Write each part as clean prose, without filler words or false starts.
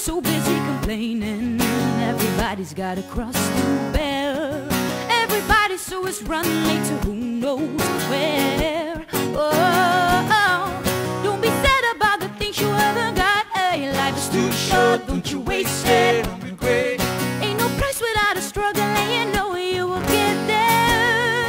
so busy complaining. Everybody's got a cross to bear. Everybody so is running late to who knows where. Oh, don't be sad about the things you haven't got. Hey, life is too short, don't you waste it. Ain't no price without a struggle, and you know you will get there.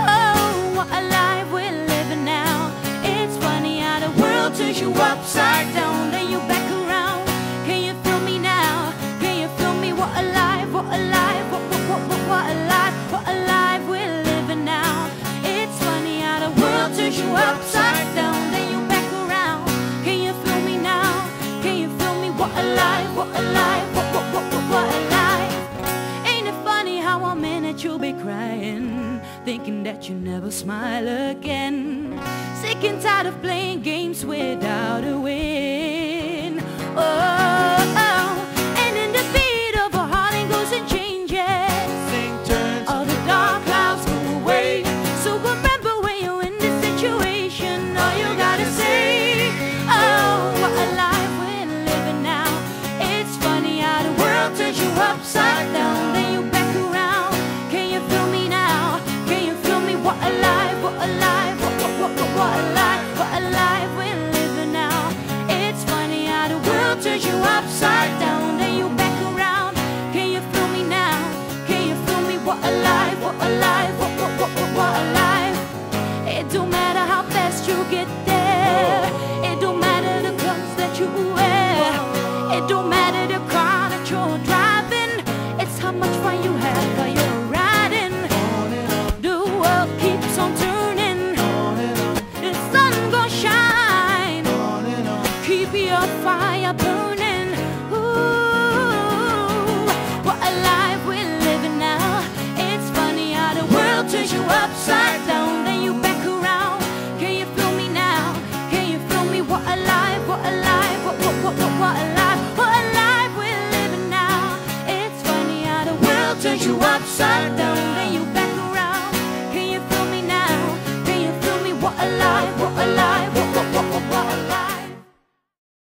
Oh, what a life we're living now. It's funny how the world turns you upside down, then you back around. Can you feel me now? Can you feel me? What a life, what a life, what a life, what a life we're living now. It's funny how the world turns you upside down, then you back around. Can you feel me now? Can you feel me? What a life, what a life, what a life. Ain't it funny how 1 minute you'll be crying, thinking that you never smile again. Sick and tired of playing games without a win. Oh, and in the beat of a heart it goes and changes. All the dark clouds go away. So remember when you're in this situation, all you gotta say, oh, what a life we're living now. It's funny how the world turns you upside down, then you back around. Can you feel me now? Can you feel me? What a life, what a life, what a life, what a life we're living now. It's funny how the world turns you upside down, then you back around. Can you feel me now? Can you feel me? What a life, what a life, what a life. It don't matter how fast you get there. It don't matter the clothes that you wear. It don't matter the car that you're driving. It's how much fun you have while you're riding. The world keeps on turning. The sun gon' shine. Keep your fire burning. Ooh, what a life we're living now. It's funny how the world turns you upside down, then you back around. Can you feel me now? Can you feel me? What a life, what a life, what a life, what a life we're living now. It's funny how the world turns you upside down.